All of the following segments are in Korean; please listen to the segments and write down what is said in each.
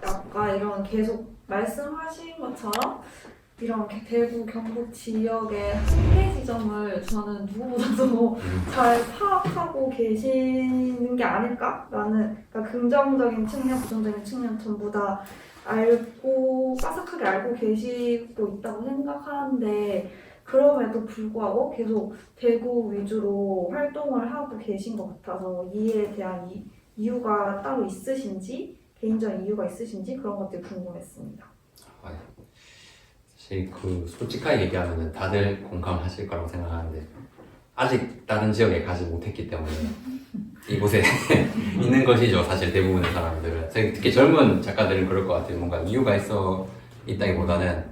아까 이런 계속 말씀하신 것처럼 이런 대구 경북 지역의 한계 지점을 저는 누구보다도 잘 파악하고 계시는 게 아닐까라는, 그러니까 긍정적인 측면, 부정적인 측면 전부 다 알고 빠삭하게 알고 계시고 있다고 생각하는데, 그럼에도 불구하고 계속 대구 위주로 활동을 하고 계신 것 같아서 이에 대한 이유가 따로 있으신지, 개인적인 이유가 있으신지 그런 것들이 궁금했습니다. 아, 사실 솔직하게 얘기하면 다들 공감하실 거라고 생각하는데 아직 다른 지역에 가지 못했기 때문에 이곳에 있는 것이죠. 사실 대부분의 사람들은, 특히 젊은 작가들은 그럴 것 같아요. 뭔가 이유가 있다기보다는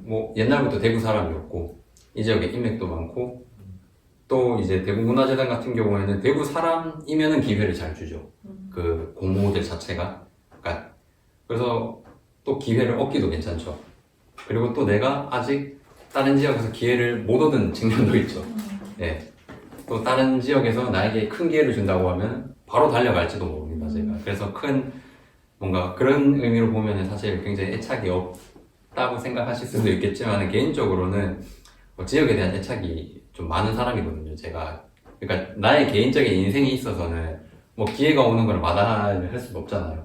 뭐 옛날부터 대구 사람이었고 이 지역에 인맥도 많고, 또 이제 대구 문화재단 같은 경우에는 대구 사람이면은 기회를 잘 주죠. 그 공모들 자체가. 그러니까 그래서 또 기회를 얻기도 괜찮죠. 그리고 또 내가 아직 다른 지역에서 기회를 못 얻은 측면도 있죠. 예. 또 다른 지역에서 나에게 큰 기회를 준다고 하면 바로 달려갈지도 모릅니다, 제가. 그래서 뭔가 그런 의미로 보면 사실 굉장히 애착이 없다고 생각하실 수도 있겠지만, 개인적으로는 지역에 대한 애착이 좀 많은 사람이거든요, 제가. 그러니까 나의 개인적인 인생에 있어서는 뭐 기회가 오는 걸 마다할 수도 없잖아요.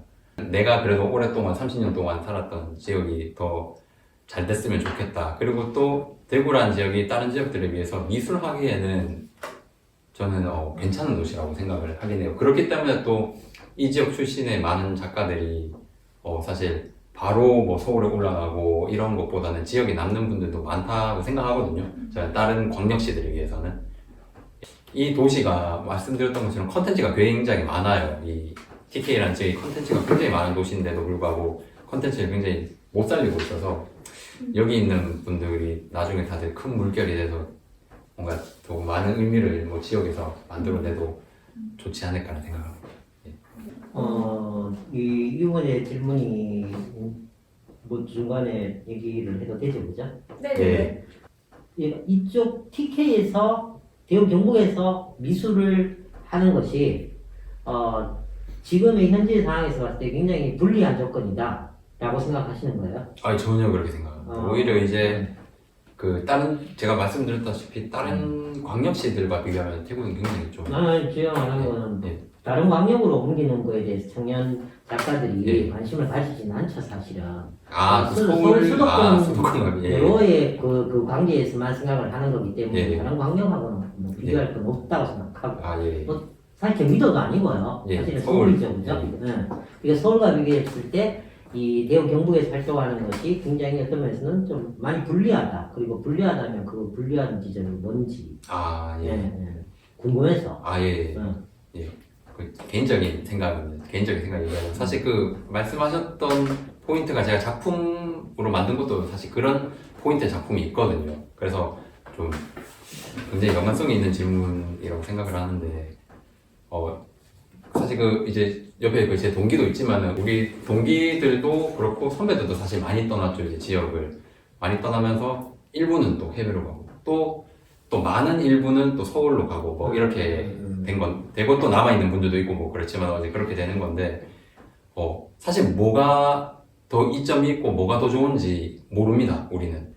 내가 그래도 오랫동안 30년 동안 살았던 지역이 더 잘 됐으면 좋겠다. 그리고 또 대구라는 지역이 다른 지역들에 비해서 미술하기에는 저는 괜찮은 도시라고 생각을 하긴 해요. 그렇기 때문에 또 이 지역 출신의 많은 작가들이 사실 바로 뭐 서울에 올라가고 이런 것보다는 지역에 남는 분들도 많다고 생각하거든요. 제가 다른 광역시들에 비해서는. 이 도시가 말씀드렸던 것처럼 컨텐츠가 굉장히 많아요. 이 TK라는 지역이 컨텐츠가 굉장히 많은 도시인데도 불구하고 컨텐츠를 굉장히 못 살리고 있어서, 여기 있는 분들이 나중에 다들 큰 물결이 돼서 뭔가 더 많은 의미를 뭐 지역에서 만들어내도 좋지 않을까라는 생각합니다. 예. 이번에 질문이 뭐 중간에 얘기를 해도 되죠, 그죠? 네. 이쪽 TK에서 대구 경북에서 미술을 하는 것이 지금의 현재 상황에서 봤을 때 굉장히 불리한 조건이다 라고 생각하시는 거예요? 아니, 전혀 그렇게 생각합니다. 오히려 이제 제가 말씀드렸다시피 다른 광역시들과 비교하면 대구는 굉장히 좀. 제가 말한 거는 예. 다른 광역으로 옮기는 거에 대해서 청년 작가들이 예. 관심을 가지지는 않죠, 사실은. 서울 수도권 수도권. 예. 내로의 그 관계에서만 생각을 하는 거기 때문에 예. 다른 광역하고는 뭐 비교할 건 없다고 생각하고. 예. 사실 경기도도 아니고요. 예. 사실은 서울. 서울이죠, 그죠? 그러니까 서울과 비교했을 때 이 대구 경북에서 활동하는 것이 굉장히 어떤 면에서는 좀 많이 불리하다. 그리고 불리하다면 그 불리한 지점이 뭔지 궁금해서. 예. 개인적인 생각이에요. 사실 말씀하셨던 포인트가 제가 작품으로 만든 것도 사실 그런 포인트 작품이 있거든요. 그래서 좀 굉장히 연관성이 있는 질문이라고 생각을 하는데, 사실 이제 옆에 제 동기도 있지만은 우리 동기들도 그렇고 선배들도 사실 많이 떠났죠. 이제 지역을 많이 떠나면서 일부는 또 해외로 가고 또 많은 일부는 또 서울로 가고 뭐 이렇게 되고 또 남아있는 분들도 있고 뭐 그렇지만 어제 그렇게 되는 건데, 사실 뭐가 더 이점이 있고 뭐가 더 좋은지 모릅니다. 우리는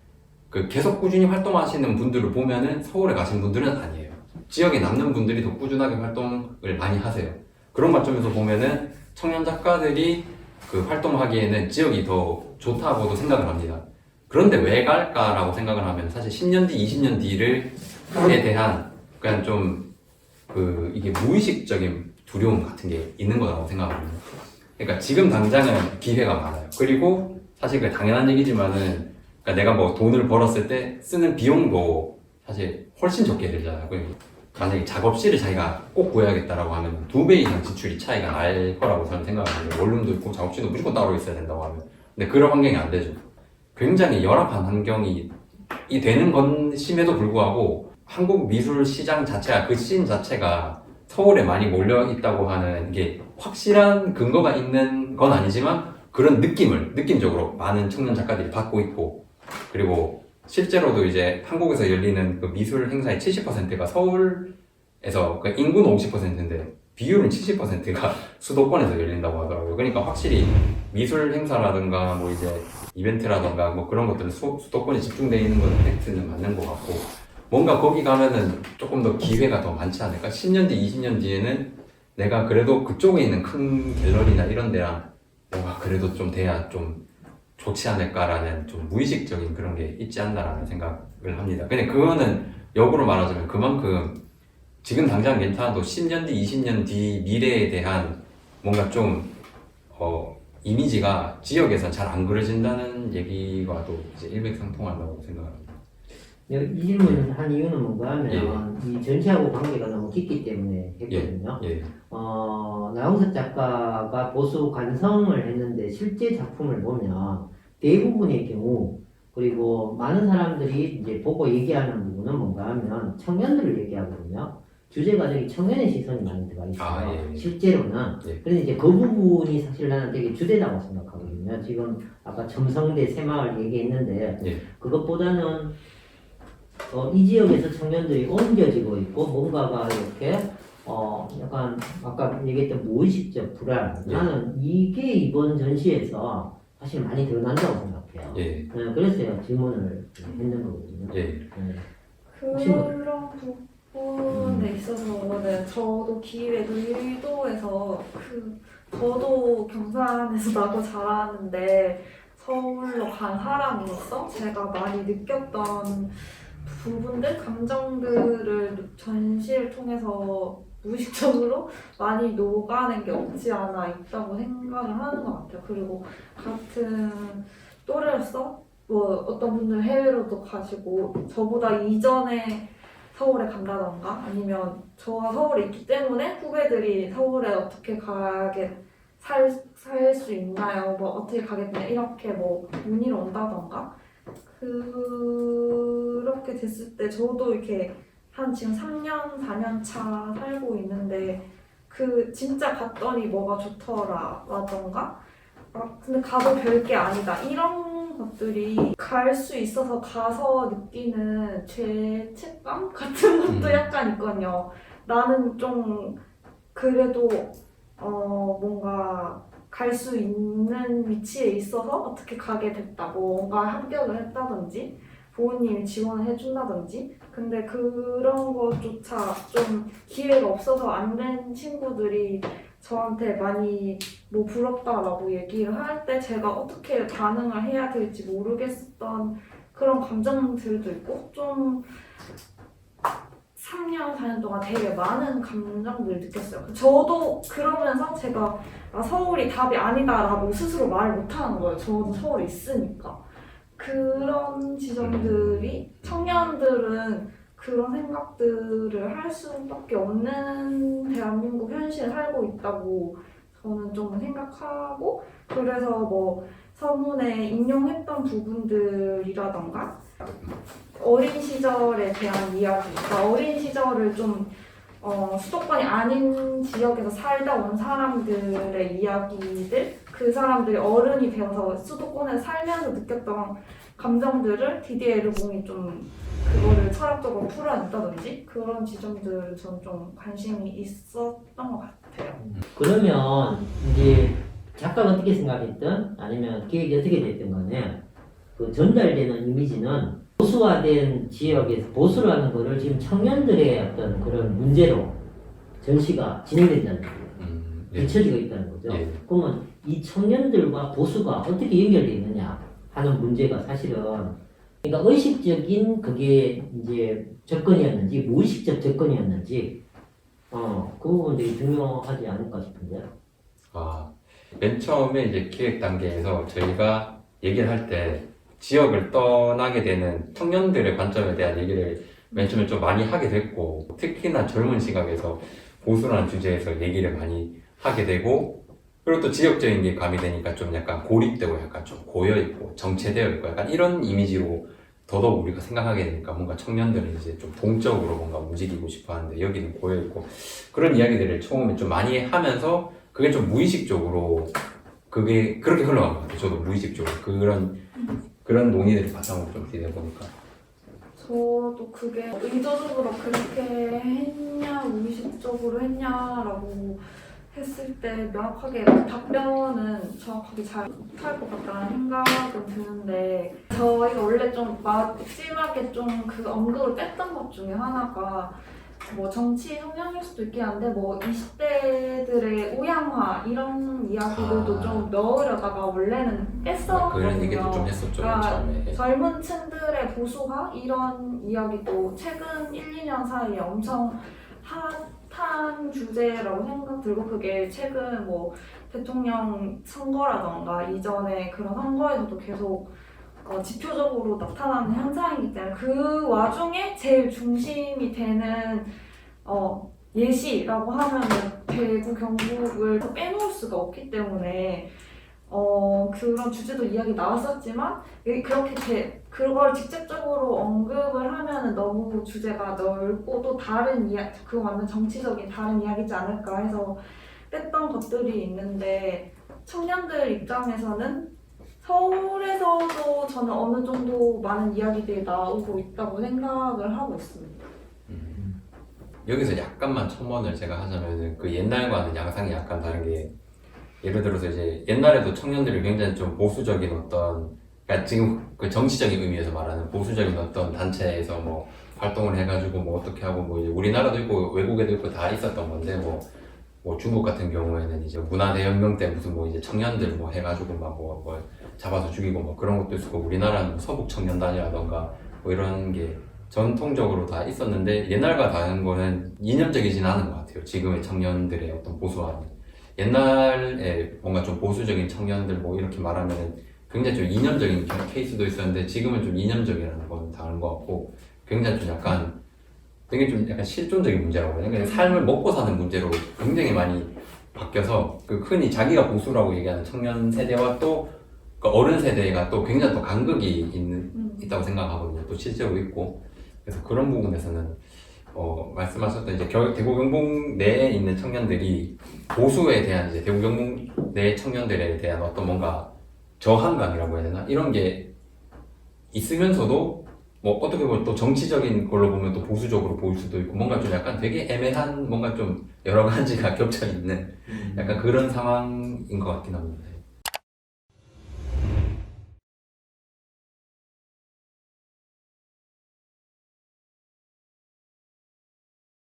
계속 꾸준히 활동하시는 분들을 보면은 서울에 가신 분들은 아니에요. 지역에 남는 분들이 더 꾸준하게 활동을 많이 하세요. 그런 관점에서 보면은 청년 작가들이 활동하기에는 지역이 더 좋다고도 생각을 합니다. 그런데 왜 갈까라고 생각을 하면 사실 10년 뒤, 20년 뒤에 대한 그냥 좀 이게 무의식적인 두려움 같은 게 있는 거라고 생각합니다. 그러니까 지금 당장은 기회가 많아요. 그리고 사실 당연한 얘기지만은, 그러니까 내가 뭐 돈을 벌었을 때 쓰는 비용도 사실 훨씬 적게 들잖아요. 만약에 작업실을 자기가 꼭 구해야겠다라고 하면 2배 이상 지출이 차이가 날 거라고 저는 생각합니다. 원룸도 있고 작업실도 무조건 따로 있어야 된다고 하면. 근데 그런 환경이 안 되죠. 굉장히 열악한 환경이 되는 건 심에도 불구하고 한국 미술 시장 자체가, 그 씬 자체가 서울에 많이 몰려 있다고 하는 게 확실한 근거가 있는 건 아니지만 그런 느낌적으로 많은 청년 작가들이 받고 있고, 그리고 실제로도 이제 한국에서 열리는 미술 행사의 70%가 서울에서 인구는 50%인데 비율은 70%가 수도권에서 열린다고 하더라고요. 그러니까 확실히 미술 행사라든가 뭐 이제 이벤트라든가 뭐 그런 것들은 수도권에 집중되어 있는 건 팩트는 맞는 것 같고, 뭔가 거기 가면은 조금 더 기회가 더 많지 않을까? 10년 뒤, 20년 뒤에는 내가 그래도 그쪽에 있는 큰 갤러리나 이런 데랑 뭔가 그래도 좀 돼야 좀 좋지 않을까라는 좀 무의식적인 그런 게 있지 않나라는 생각을 합니다. 근데 그거는 역으로 말하자면 그만큼 지금 당장 괜찮아도 10년 뒤, 20년 뒤 미래에 대한 뭔가 좀 이미지가 지역에선 잘 안 그려진다는 얘기와도 이제 일맥상통한다고 생각합니다. 이 질문을 한 이유는 뭔가 하면 이 전시하고 관계가 너무 깊기 때문에 했거든요. 예. 나홍석 작가가 보수 관성을 했는데 실제 작품을 보면 대부분의 경우, 그리고 많은 사람들이 이제 보고 얘기하는 부분은 뭔가 하면 청년들을 얘기하거든요. 주제 과정이 청년의 시선이 많이 들어가 있어요. 실제로는. 그런데 이제 그 부분이 사실 나는 되게 주되다고 생각하거든요. 지금 아까 첨성대 새마을 얘기했는데 그것보다는 이 지역에서 청년들이 옮겨지고 있고 뭔가가 이렇게 약간 아까 얘기했던 무의식적 불안, 나는 이게 이번 전시에서 사실 많이 드러난다고 생각해요. 그래서 질문을 했는 거거든요. 그런 부분에 있어서는 저도 기획 의도에서 저도 경산에서 나고 자라는데 서울로 간 사람으로서 제가 많이 느꼈던 부분들, 감정들을 전시를 통해서 무의식적으로 많이 녹아낸 게 없지 않아 있다고 생각을 하는 것 같아요. 그리고 같은 또래로서 뭐 어떤 분들은 해외로도 가시고 저보다 이전에 서울에 간다던가 아니면 저와 서울에 있기 때문에 후배들이 서울에 어떻게 살 수 있나요? 뭐 어떻게 가겠냐 이렇게 뭐 문의를 온다던가 그렇게 됐을 때 저도 이렇게 한 지금 3년, 4년 차 살고 있는데 진짜 갔더니 뭐가 좋더라 라던가 근데 가도 별게 아니다 이런 것들이 갈 수 있어서 가서 느끼는 죄책감 같은 것도 약간 있거든요. 나는 좀 그래도 뭔가 갈 수 있는 위치에 있어서 어떻게 가게 됐다, 뭔가 합격을 했다든지 부모님이 지원을 해준다든지 근데 그런 것조차 좀 기회가 없어서 안 된 친구들이 저한테 많이 뭐 부럽다라고 얘기를 할 때 제가 어떻게 반응을 해야 될지 모르겠었던 그런 감정들도 있고 좀 3년, 4년 동안 되게 많은 감정들을 느꼈어요. 저도 그러면서 제가 서울이 답이 아니다라고 스스로 말을 못하는 거예요. 저도 서울에 있으니까. 그런 지점들이 청년들은 그런 생각들을 할 수밖에 없는 대한민국 현실에 살고 있다고 저는 좀 생각하고 그래서 뭐 서문에 인용했던 부분들이라던가 어린 시절에 대한 이야기, 그러니까 어린 시절을 좀 수도권이 아닌 지역에서 살다 온 사람들의 이야기들, 그 사람들이 어른이 되어서 수도권에 살면서 느꼈던 감정들을 디디에 에르봉이 좀 그거를 철학적으로 풀어낸다든지 그런 지점들 저는 좀 관심이 있었던 것 같아요. 그러면 이제 작가가 어떻게 생각했든 아니면 기획이 어떻게 됐든 간에 그 전달되는 이미지는 보수화된 지역에서 보수를 하는 거를 지금 청년들의 어떤 그런 문제로 전시가 진행된다는 거예요. 비춰지고 있다는 거죠. 그러면 이 청년들과 보수가 어떻게 연결되어 있느냐 하는 문제가 사실은 그러니까 의식적인 그게 이제 접근이었는지 무의식적 접근이었는지 그 부분 되게 중요하지 않을까 싶은데요. 맨 처음에 이제 기획 단계에서 저희가 얘기를 할 때 지역을 떠나게 되는 청년들의 관점에 대한 얘기를 맨 처음에 좀 많이 하게 됐고 특히나 젊은 시각에서 보수라는 주제에서 얘기를 많이 하게 되고 그리고 또 지역적인 게 가미되니까 좀 약간 고립되고 약간 좀 고여있고 정체되어 있고 약간 이런 이미지로 더더욱 우리가 생각하게 되니까 뭔가 청년들은 이제 좀 동적으로 뭔가 움직이고 싶어 하는데 여기는 고여있고 그런 이야기들을 처음에 좀 많이 하면서 그게 좀 무의식적으로 그게 그렇게 흘러간 것 같아요. 저도 무의식적으로 그런 논의들이 바탕으로 좀 되다 보니까 저도 그게 의도적으로 그렇게 했냐, 무의식적으로 했냐라고 했을 때 명확하게 답변은 정확하게 잘 못할 것 같다는 생각은 드는데, 저희가 원래 좀 심하게 좀 그 언급을 뺐던 것 중에 하나가 뭐 정치 성향일 수도 있긴 한데 뭐 20대들의 우양화 이런 이야기들도 좀 넣으려다가 원래는 뺐었거든요. 그런 얘기도 좀 했었죠, 아, 처음에. 젊은 층들의 보수화 이런 이야기도 최근 1, 2년 사이에 엄청 핫한 주제라고 생각 들고, 그게 최근 뭐 대통령 선거라던가 이전에 그런 선거에서도 계속 지표적으로 나타나는 현상이기 때문에 그 와중에 제일 중심이 되는 예시라고 하면은 대구 경북을 빼놓을 수가 없기 때문에 그런 주제도 이야기 나왔었지만 그렇게 그걸 직접적으로 언급을 하면은 너무 주제가 넓고 또 다른 그 완전 정치적인 다른 이야기지 않을까 해서 뺐던 것들이 있는데, 청년들 입장에서는 서울에서도 저는 어느 정도 많은 이야기들이 나오고 있다고 생각을 하고 있습니다. 여기서 약간만 첨언을 제가 하자면은 그 옛날과는 양상이 약간 다른 게, 예를 들어서 이제 옛날에도 청년들이 굉장히 좀 보수적인 어떤, 그러니까 지금 그 정치적인 의미에서 말하는 보수적인 어떤 단체에서 뭐 활동을 해가지고 뭐 어떻게 하고 뭐 이제 우리나라도 있고 외국에도 있고 다 있었던 건데, 뭐 중국 같은 경우에는 이제 문화대혁명 때 무슨 뭐 이제 청년들 뭐 해가지고 막 뭐 잡아서 죽이고 뭐 그런 것도 있었고, 우리나라는 뭐 서북 청년단이라던가 뭐 이런 게 전통적으로 다 있었는데, 옛날과 다른 거는 이념적이진 않은 것 같아요. 지금의 청년들의 어떤 보수화는. 옛날에 뭔가 좀 보수적인 청년들 뭐 이렇게 말하면은 굉장히 좀 이념적인 케이스도 있었는데, 지금은 좀 이념적이라는 건 다른 것 같고, 굉장히 좀 약간 되게 좀 약간 실존적인 문제라고 해야 되나? 그냥 삶을 먹고 사는 문제로 굉장히 많이 바뀌어서, 그 흔히 자기가 보수라고 얘기하는 청년 세대와 또 그 어른 세대가 또 굉장히 또 간극이 있다고 생각하거든요. 또 실제로 있고. 그래서 그런 부분에서는 말씀하셨던 이제 대구 경북 내에 있는 청년들이 보수에 대한 이제 대구 경북 내 청년들에 대한 어떤 뭔가 저항감이라고 해야 되나? 이런 게 있으면서도 뭐 어떻게 보면 또 정치적인 걸로 보면 또 보수적으로 보일 수도 있고, 뭔가 좀 약간 되게 애매한 뭔가 좀 여러 가지가 겹쳐 있는 약간 그런 상황인 것 같긴 합니다.